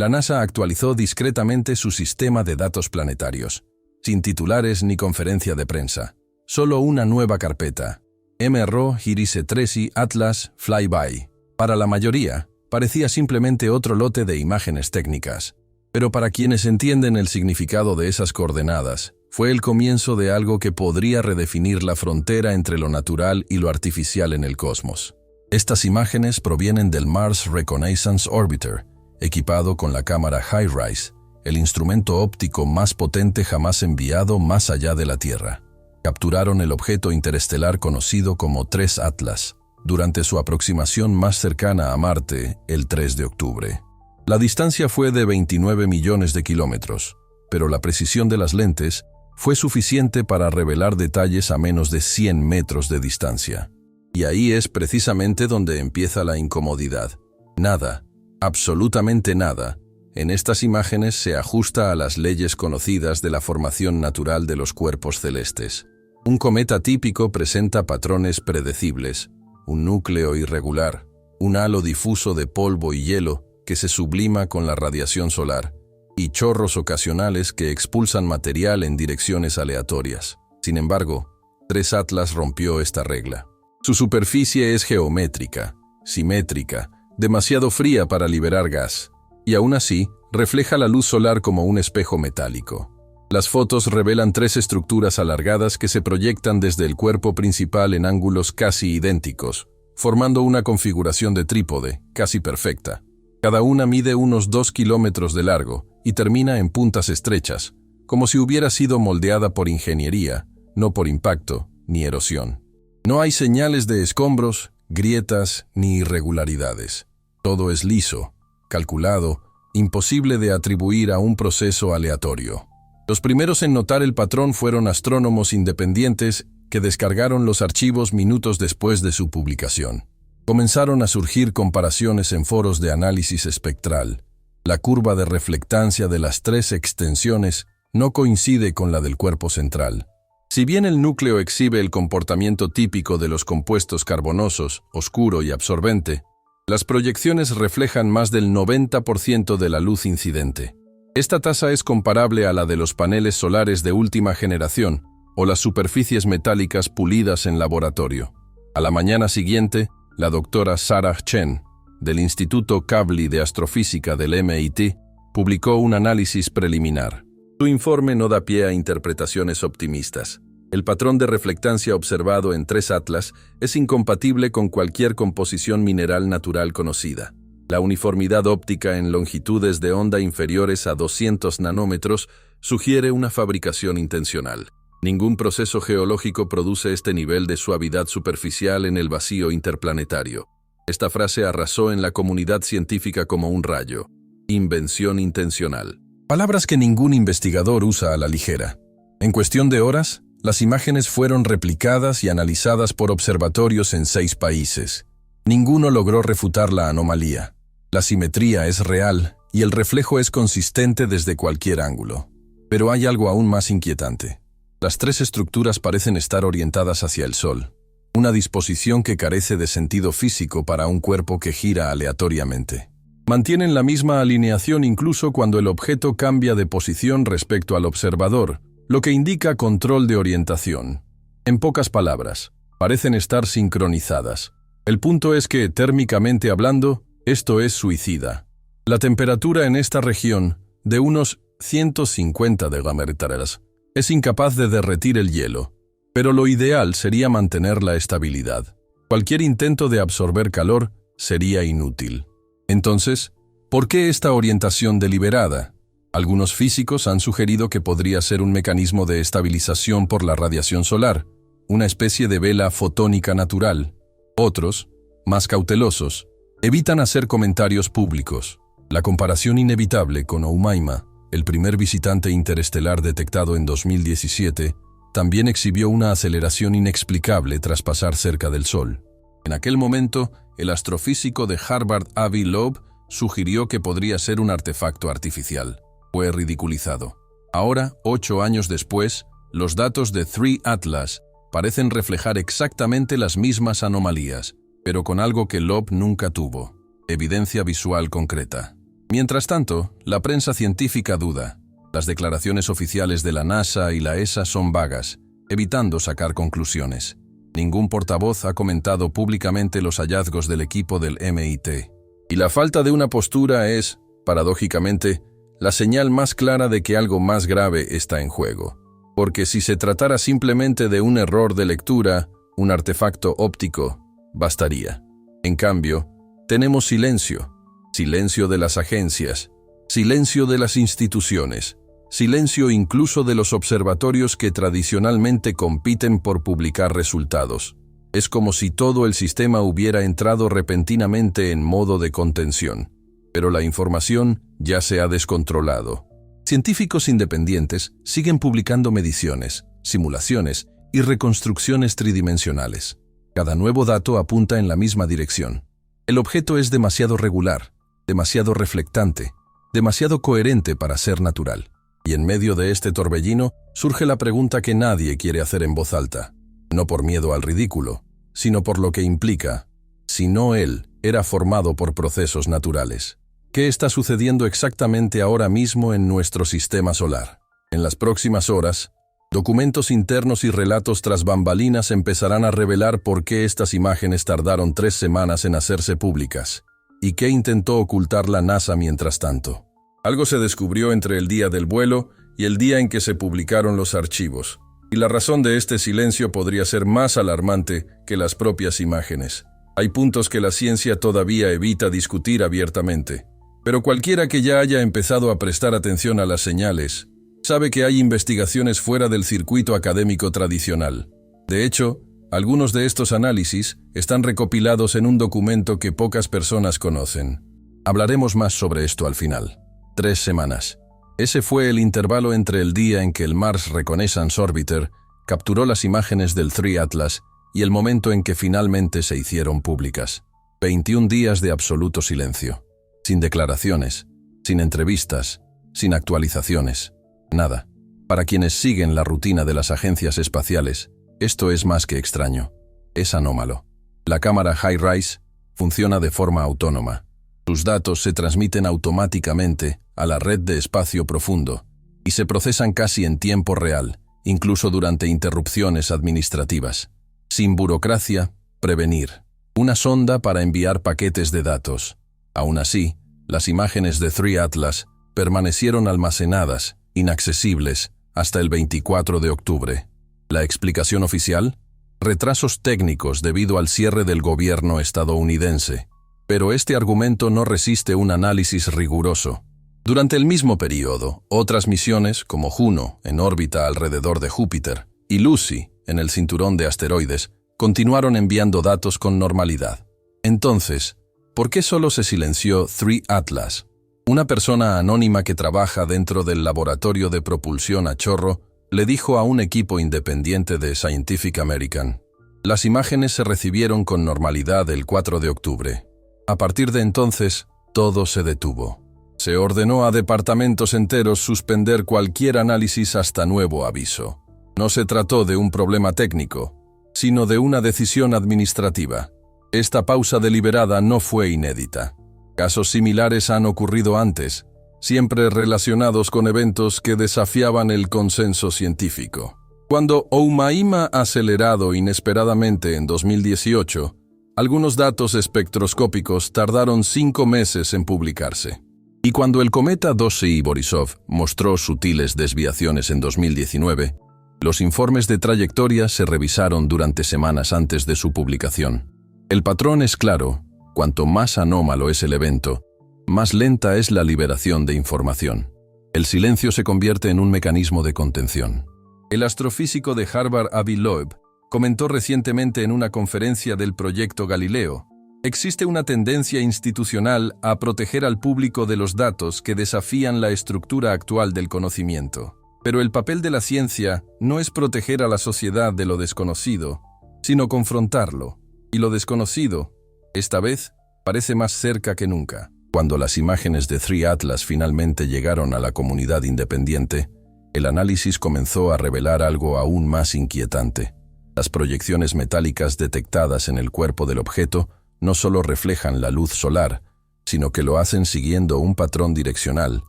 La NASA actualizó discretamente su sistema de datos planetarios, sin titulares ni conferencia de prensa. Solo una nueva carpeta, MRO Hirise 3 Atlas Flyby. Para la mayoría, parecía simplemente otro lote de imágenes técnicas. Pero para quienes entienden el significado de esas coordenadas, fue el comienzo de algo que podría redefinir la frontera entre lo natural y lo artificial en el cosmos. Estas imágenes provienen del Mars Reconnaissance Orbiter, equipado con la cámara HiRISE, el instrumento óptico más potente jamás enviado más allá de la Tierra. Capturaron el objeto interestelar conocido como 3 Atlas, durante su aproximación más cercana a Marte, el 3 de octubre. La distancia fue de 29 millones de kilómetros, pero la precisión de las lentes fue suficiente para revelar detalles a menos de 100 metros de distancia. Y ahí es precisamente donde empieza la incomodidad. Nada, absolutamente nada, en estas imágenes se ajusta a las leyes conocidas de la formación natural de los cuerpos celestes. Un cometa típico presenta patrones predecibles, un núcleo irregular, un halo difuso de polvo y hielo que se sublima con la radiación solar, y chorros ocasionales que expulsan material en direcciones aleatorias. Sin embargo, 3 Atlas rompió esta regla. Su superficie es geométrica, simétrica, demasiado fría para liberar gas, y aún así refleja la luz solar como un espejo metálico. Las fotos revelan 3 estructuras alargadas que se proyectan desde el cuerpo principal en ángulos casi idénticos, formando una configuración de trípode casi perfecta. Cada una mide unos 2 kilómetros de largo y termina en puntas estrechas, como si hubiera sido moldeada por ingeniería, no por impacto ni erosión. No hay señales de escombros, grietas ni irregularidades. Todo es liso, calculado, imposible de atribuir a un proceso aleatorio. Los primeros en notar el patrón fueron astrónomos independientes que descargaron los archivos minutos después de su publicación. Comenzaron a surgir comparaciones en foros de análisis espectral. La curva de reflectancia de las 3 extensiones no coincide con la del cuerpo central. Si bien el núcleo exhibe el comportamiento típico de los compuestos carbonosos, oscuro y absorbente, las proyecciones reflejan más del 90% de la luz incidente. Esta tasa es comparable a la de los paneles solares de última generación o las superficies metálicas pulidas en laboratorio. A la mañana siguiente, la doctora Sarah Chen, del Instituto Kavli de Astrofísica del MIT, publicó un análisis preliminar. Su informe no da pie a interpretaciones optimistas. El patrón de reflectancia observado en 3 Atlas es incompatible con cualquier composición mineral natural conocida. La uniformidad óptica en longitudes de onda inferiores a 200 nanómetros sugiere una fabricación intencional. Ningún proceso geológico produce este nivel de suavidad superficial en el vacío interplanetario. Esta frase arrasó en la comunidad científica como un rayo. Invención intencional. Palabras que ningún investigador usa a la ligera. En cuestión de horas, las imágenes fueron replicadas y analizadas por observatorios en 6 países. Ninguno logró refutar la anomalía. La simetría es real y el reflejo es consistente desde cualquier ángulo. Pero hay algo aún más inquietante. Las 3 estructuras parecen estar orientadas hacia el Sol, una disposición que carece de sentido físico para un cuerpo que gira aleatoriamente. Mantienen la misma alineación incluso cuando el objeto cambia de posición respecto al observador, lo que indica control de orientación. En pocas palabras, parecen estar sincronizadas. El punto es que, térmicamente hablando, esto es suicida. La temperatura en esta región, de unos 150 degradados, es incapaz de derretir el hielo, pero lo ideal sería mantener la estabilidad. Cualquier intento de absorber calor sería inútil. Entonces, ¿por qué esta orientación deliberada? Algunos físicos han sugerido que podría ser un mecanismo de estabilización por la radiación solar, una especie de vela fotónica natural. Otros, más cautelosos, evitan hacer comentarios públicos. La comparación inevitable con Oumuamua, el primer visitante interestelar detectado en 2017, también exhibió una aceleración inexplicable tras pasar cerca del Sol. En aquel momento, el astrofísico de Harvard Avi Loeb sugirió que podría ser un artefacto artificial. Fue ridiculizado. Ahora, 8 años después, los datos de 3 Atlas parecen reflejar exactamente las mismas anomalías, pero con algo que Loeb nunca tuvo: evidencia visual concreta. Mientras tanto, la prensa científica duda. Las declaraciones oficiales de la NASA y la ESA son vagas, evitando sacar conclusiones. Ningún portavoz ha comentado públicamente los hallazgos del equipo del MIT. Y la falta de una postura es, paradójicamente, la señal más clara de que algo más grave está en juego. Porque si se tratara simplemente de un error de lectura, un artefacto óptico, bastaría. En cambio, tenemos silencio. Silencio de las agencias, silencio de las instituciones, silencio incluso de los observatorios que tradicionalmente compiten por publicar resultados. Es como si todo el sistema hubiera entrado repentinamente en modo de contención. Pero la información ya se ha descontrolado. Científicos independientes siguen publicando mediciones, simulaciones y reconstrucciones tridimensionales. Cada nuevo dato apunta en la misma dirección. El objeto es demasiado regular, demasiado reflectante, demasiado coherente para ser natural. Y en medio de este torbellino surge la pregunta que nadie quiere hacer en voz alta. No por miedo al ridículo, sino por lo que implica. Si no él era formado por procesos naturales, ¿qué está sucediendo exactamente ahora mismo en nuestro sistema solar? En las próximas horas, documentos internos y relatos tras bambalinas empezarán a revelar por qué estas imágenes tardaron 3 semanas en hacerse públicas. ¿Y qué intentó ocultar la NASA mientras tanto? Algo se descubrió entre el día del vuelo y el día en que se publicaron los archivos. Y la razón de este silencio podría ser más alarmante que las propias imágenes. Hay puntos que la ciencia todavía evita discutir abiertamente. Pero cualquiera que ya haya empezado a prestar atención a las señales, sabe que hay investigaciones fuera del circuito académico tradicional. De hecho, algunos de estos análisis están recopilados en un documento que pocas personas conocen. Hablaremos más sobre esto al final. 3 semanas. Ese fue el intervalo entre el día en que el Mars Reconnaissance Orbiter capturó las imágenes del 3 Atlas y el momento en que finalmente se hicieron públicas. 21 días de absoluto silencio. Sin declaraciones, sin entrevistas, sin actualizaciones. Nada. Para quienes siguen la rutina de las agencias espaciales, esto es más que extraño. Es anómalo. La cámara HiRISE funciona de forma autónoma. Sus datos se transmiten automáticamente a la red de espacio profundo y se procesan casi en tiempo real, incluso durante interrupciones administrativas. Sin burocracia, prevenir. Una sonda para enviar paquetes de datos. Aún así, las imágenes de 3 Atlas permanecieron almacenadas, inaccesibles, hasta el 24 de octubre. ¿La explicación oficial? Retrasos técnicos debido al cierre del gobierno estadounidense. Pero este argumento no resiste un análisis riguroso. Durante el mismo periodo, otras misiones, como Juno, en órbita alrededor de Júpiter, y Lucy, en el cinturón de asteroides, continuaron enviando datos con normalidad. Entonces, ¿por qué solo se silenció 3 Atlas? Una persona anónima que trabaja dentro del laboratorio de propulsión a chorro le dijo a un equipo independiente de Scientific American: las imágenes se recibieron con normalidad el 4 de octubre. A partir de entonces, todo se detuvo. Se ordenó a departamentos enteros suspender cualquier análisis hasta nuevo aviso. No se trató de un problema técnico, sino de una decisión administrativa. Esta pausa deliberada no fue inédita. Casos similares han ocurrido antes, siempre relacionados con eventos que desafiaban el consenso científico. Cuando Oumuamua acelerado inesperadamente en 2018, algunos datos espectroscópicos tardaron 5 meses en publicarse. Y cuando el cometa 2C-Borisov mostró sutiles desviaciones en 2019, los informes de trayectoria se revisaron durante semanas antes de su publicación. El patrón es claro: cuanto más anómalo es el evento, más lenta es la liberación de información. El silencio se convierte en un mecanismo de contención. El astrofísico de Harvard Avi Loeb comentó recientemente en una conferencia del proyecto Galileo: existe una tendencia institucional a proteger al público de los datos que desafían la estructura actual del conocimiento. Pero el papel de la ciencia no es proteger a la sociedad de lo desconocido, sino confrontarlo. Y lo desconocido, esta vez, parece más cerca que nunca. Cuando las imágenes de 3 Atlas finalmente llegaron a la comunidad independiente, el análisis comenzó a revelar algo aún más inquietante. Las proyecciones metálicas detectadas en el cuerpo del objeto no solo reflejan la luz solar, sino que lo hacen siguiendo un patrón direccional,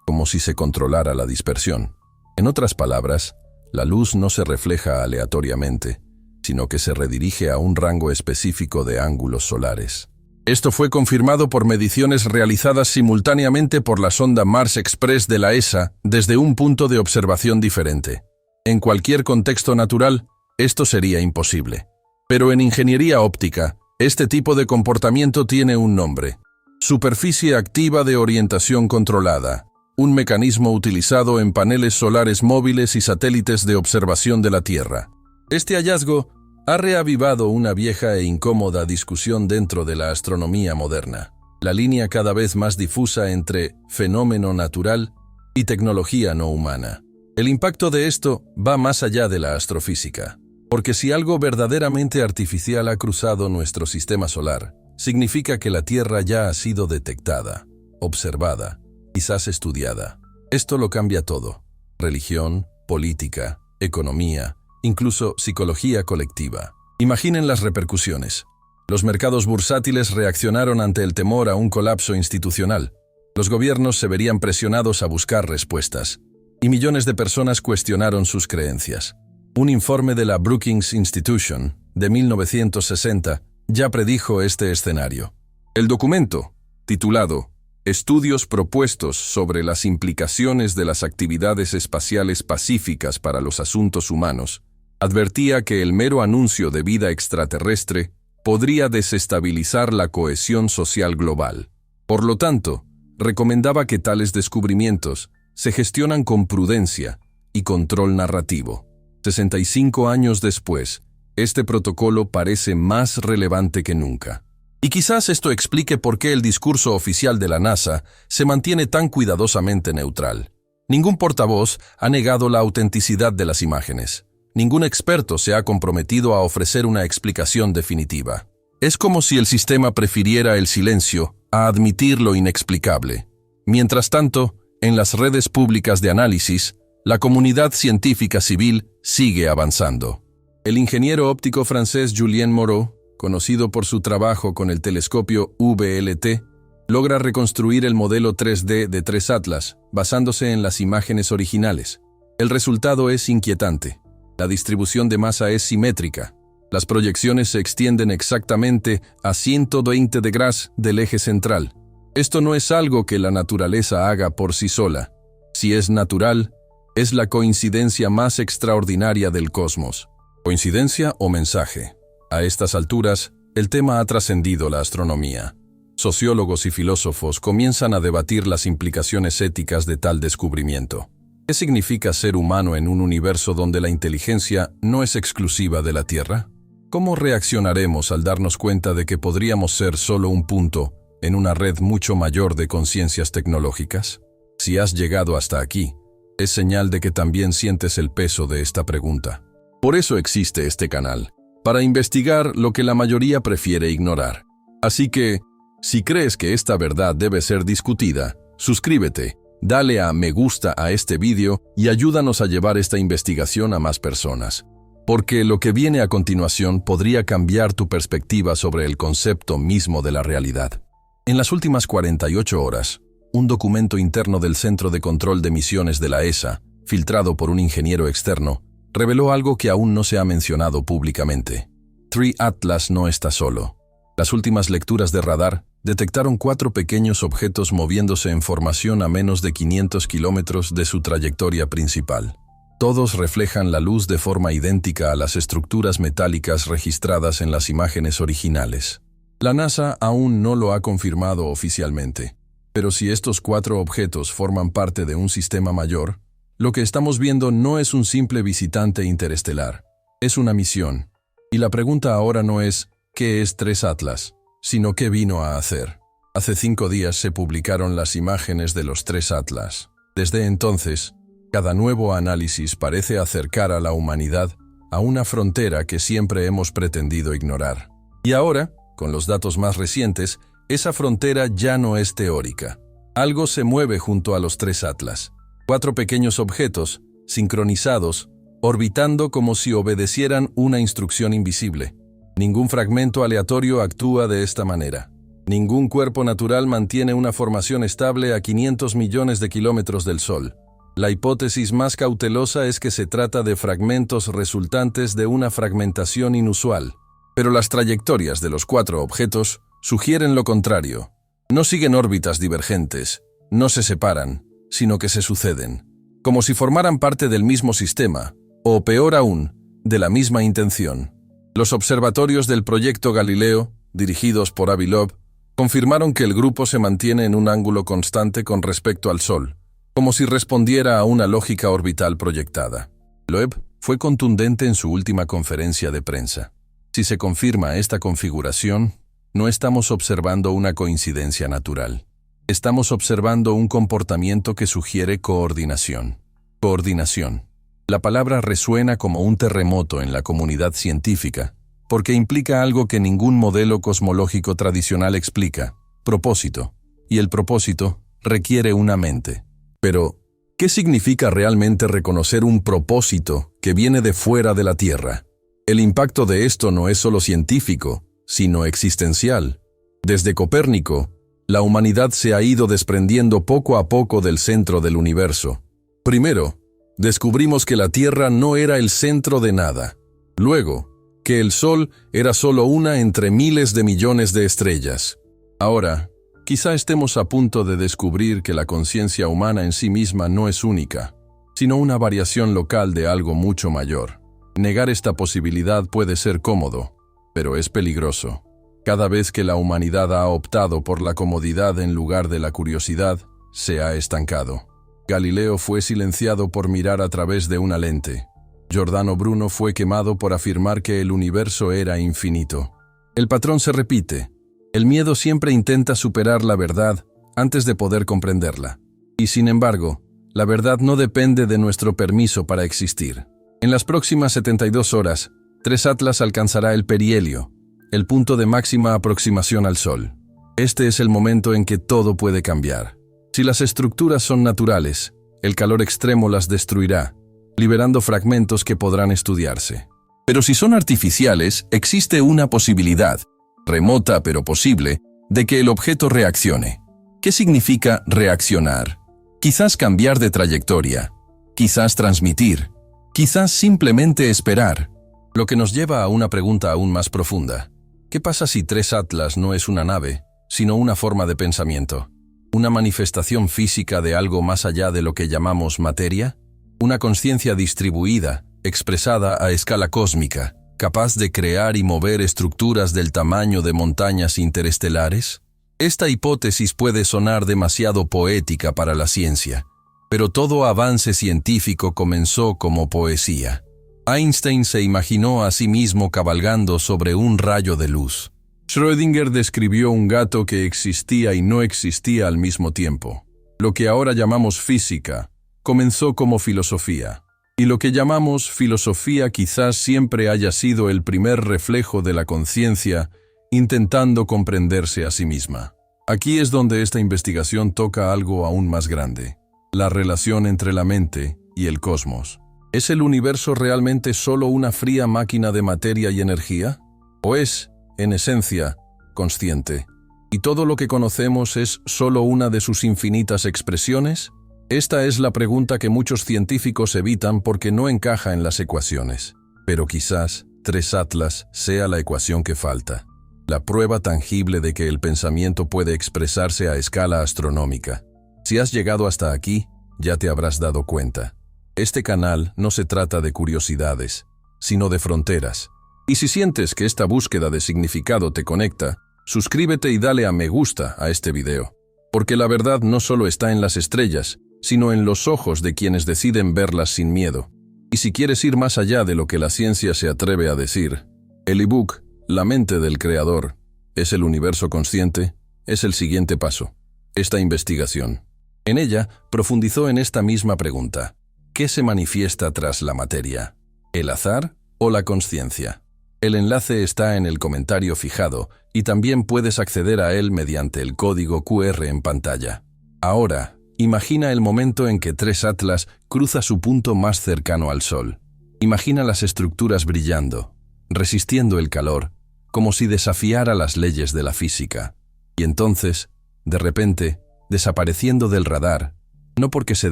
como si se controlara la dispersión. En otras palabras, la luz no se refleja aleatoriamente, sino que se redirige a un rango específico de ángulos solares. Esto fue confirmado por mediciones realizadas simultáneamente por la sonda Mars Express de la ESA desde un punto de observación diferente. En cualquier contexto natural, esto sería imposible. Pero en ingeniería óptica, este tipo de comportamiento tiene un nombre: superficie activa de orientación controlada, un mecanismo utilizado en paneles solares móviles y satélites de observación de la Tierra. Este hallazgo ha reavivado una vieja e incómoda discusión dentro de la astronomía moderna, la línea cada vez más difusa entre fenómeno natural y tecnología no humana. El impacto de esto va más allá de la astrofísica, porque si algo verdaderamente artificial ha cruzado nuestro sistema solar, significa que la Tierra ya ha sido detectada, observada, quizás estudiada. Esto lo cambia todo: religión, política, economía, incluso psicología colectiva. Imaginen las repercusiones. Los mercados bursátiles reaccionaron ante el temor a un colapso institucional. Los gobiernos se verían presionados a buscar respuestas, y millones de personas cuestionaron sus creencias. Un informe de la Brookings Institution, de 1960, ya predijo este escenario. El documento, titulado Estudios propuestos sobre las implicaciones de las actividades espaciales pacíficas para los asuntos humanos, advertía que el mero anuncio de vida extraterrestre podría desestabilizar la cohesión social global. Por lo tanto, recomendaba que tales descubrimientos se gestionan con prudencia y control narrativo. 65 años después, este protocolo parece más relevante que nunca. Y quizás esto explique por qué el discurso oficial de la NASA se mantiene tan cuidadosamente neutral. Ningún portavoz ha negado la autenticidad de las imágenes. Ningún experto se ha comprometido a ofrecer una explicación definitiva. Es como si el sistema prefiriera el silencio a admitir lo inexplicable. Mientras tanto, en las redes públicas de análisis, la comunidad científica civil sigue avanzando. El ingeniero óptico francés Julien Moreau, conocido por su trabajo con el telescopio VLT, logra reconstruir el modelo 3D de 3 Atlas, basándose en las imágenes originales. El resultado es inquietante. La distribución de masa es simétrica. Las proyecciones se extienden exactamente a 120 grados del eje central. Esto no es algo que la naturaleza haga por sí sola. Si es natural, es la coincidencia más extraordinaria del cosmos. ¿Coincidencia o mensaje? A estas alturas, el tema ha trascendido la astronomía. Sociólogos y filósofos comienzan a debatir las implicaciones éticas de tal descubrimiento. ¿Qué significa ser humano en un universo donde la inteligencia no es exclusiva de la Tierra? ¿Cómo reaccionaremos al darnos cuenta de que podríamos ser solo un punto en una red mucho mayor de conciencias tecnológicas? Si has llegado hasta aquí, es señal de que también sientes el peso de esta pregunta. Por eso existe este canal, para investigar lo que la mayoría prefiere ignorar. Así que, si crees que esta verdad debe ser discutida, suscríbete, dale a me gusta a este vídeo y ayúdanos a llevar esta investigación a más personas. Porque lo que viene a continuación podría cambiar tu perspectiva sobre el concepto mismo de la realidad. En las últimas 48 horas, un documento interno del Centro de Control de Misiones de la ESA, filtrado por un ingeniero externo, reveló algo que aún no se ha mencionado públicamente. 3 Atlas no está solo. Las últimas lecturas de radar detectaron 4 pequeños objetos moviéndose en formación a menos de 500 kilómetros de su trayectoria principal. Todos reflejan la luz de forma idéntica a las estructuras metálicas registradas en las imágenes originales. La NASA aún no lo ha confirmado oficialmente, pero si estos 4 objetos forman parte de un sistema mayor, lo que estamos viendo no es un simple visitante interestelar, es una misión. Y la pregunta ahora no es ¿qué es 3 Atlas?, sino ¿qué vino a hacer? Hace 5 días se publicaron las imágenes de los 3 Atlas. Desde entonces, cada nuevo análisis parece acercar a la humanidad a una frontera que siempre hemos pretendido ignorar. Y ahora, con los datos más recientes, esa frontera ya no es teórica. Algo se mueve junto a los 3 Atlas. 4 pequeños objetos, sincronizados, orbitando como si obedecieran una instrucción invisible. Ningún fragmento aleatorio actúa de esta manera. Ningún cuerpo natural mantiene una formación estable a 500 millones de kilómetros del Sol. La hipótesis más cautelosa es que se trata de fragmentos resultantes de una fragmentación inusual. Pero las trayectorias de los 4 objetos sugieren lo contrario. No siguen órbitas divergentes, no se separan, sino que se suceden, como si formaran parte del mismo sistema, o peor aún, de la misma intención. Los observatorios del proyecto Galileo, dirigidos por Avi Loeb, confirmaron que el grupo se mantiene en un ángulo constante con respecto al Sol, como si respondiera a una lógica orbital proyectada. Loeb fue contundente en su última conferencia de prensa. Si se confirma esta configuración, no estamos observando una coincidencia natural. Estamos observando un comportamiento que sugiere coordinación. Coordinación. La palabra resuena como un terremoto en la comunidad científica, porque implica algo que ningún modelo cosmológico tradicional explica: propósito. Y el propósito requiere una mente. Pero, ¿qué significa realmente reconocer un propósito que viene de fuera de la Tierra? El impacto de esto no es solo científico, sino existencial. Desde Copérnico, la humanidad se ha ido desprendiendo poco a poco del centro del universo. Primero, descubrimos que la Tierra no era el centro de nada. Luego, que el Sol era solo una entre miles de millones de estrellas. Ahora, quizá estemos a punto de descubrir que la conciencia humana en sí misma no es única, sino una variación local de algo mucho mayor. Negar esta posibilidad puede ser cómodo, pero es peligroso. Cada vez que la humanidad ha optado por la comodidad en lugar de la curiosidad, se ha estancado. Galileo fue silenciado por mirar a través de una lente. Giordano Bruno fue quemado por afirmar que el universo era infinito. El patrón se repite. El miedo siempre intenta superar la verdad antes de poder comprenderla. Y sin embargo, la verdad no depende de nuestro permiso para existir. En las próximas 72 horas, 3 Atlas alcanzará el perihelio, el punto de máxima aproximación al Sol. Este es el momento en que todo puede cambiar. Si las estructuras son naturales, el calor extremo las destruirá, liberando fragmentos que podrán estudiarse. Pero si son artificiales, existe una posibilidad, remota pero posible, de que el objeto reaccione. ¿Qué significa reaccionar? Quizás cambiar de trayectoria, quizás transmitir, quizás simplemente esperar. Lo que nos lleva a una pregunta aún más profunda. ¿Qué pasa si 3 Atlas no es una nave, sino una forma de pensamiento? ¿Una manifestación física de algo más allá de lo que llamamos materia? ¿Una conciencia distribuida, expresada a escala cósmica, capaz de crear y mover estructuras del tamaño de montañas interestelares? Esta hipótesis puede sonar demasiado poética para la ciencia, pero todo avance científico comenzó como poesía. Einstein se imaginó a sí mismo cabalgando sobre un rayo de luz. Schrödinger describió un gato que existía y no existía al mismo tiempo. Lo que ahora llamamos física comenzó como filosofía. Y lo que llamamos filosofía quizás siempre haya sido el primer reflejo de la conciencia intentando comprenderse a sí misma. Aquí es donde esta investigación toca algo aún más grande: la relación entre la mente y el cosmos. ¿Es el universo realmente solo una fría máquina de materia y energía? ¿O es, en esencia, consciente? ¿Y todo lo que conocemos es solo una de sus infinitas expresiones? Esta es la pregunta que muchos científicos evitan porque no encaja en las ecuaciones. Pero quizás 3 Atlas sea la ecuación que falta. La prueba tangible de que el pensamiento puede expresarse a escala astronómica. Si has llegado hasta aquí, ya te habrás dado cuenta. Este canal no se trata de curiosidades, sino de fronteras. Y si sientes que esta búsqueda de significado te conecta, suscríbete y dale a me gusta a este video. Porque la verdad no solo está en las estrellas, sino en los ojos de quienes deciden verlas sin miedo. Y si quieres ir más allá de lo que la ciencia se atreve a decir, el ebook La mente del creador, ¿es el universo consciente?, es el siguiente paso. Esta investigación. En ella, profundizó en esta misma pregunta. ¿Qué se manifiesta tras la materia? ¿El azar o la consciencia? El enlace está en el comentario fijado y también puedes acceder a él mediante el código QR en pantalla. Ahora, imagina el momento en que 3 Atlas cruza su punto más cercano al Sol. Imagina las estructuras brillando, resistiendo el calor, como si desafiara las leyes de la física. Y entonces, de repente, desapareciendo del radar, no porque se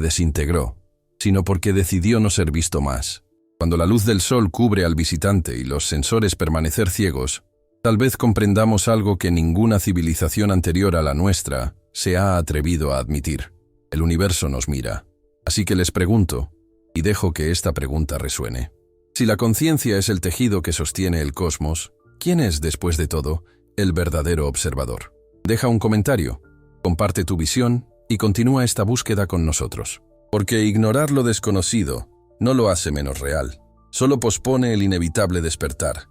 desintegró, sino porque decidió no ser visto más. Cuando la luz del sol cubre al visitante y los sensores permanecer ciegos, tal vez comprendamos algo que ninguna civilización anterior a la nuestra se ha atrevido a admitir. El universo nos mira. Así que les pregunto, y dejo que esta pregunta resuene. Si la conciencia es el tejido que sostiene el cosmos, ¿quién es, después de todo, el verdadero observador? Deja un comentario, comparte tu visión y continúa esta búsqueda con nosotros. Porque ignorar lo desconocido no lo hace menos real, solo pospone el inevitable despertar.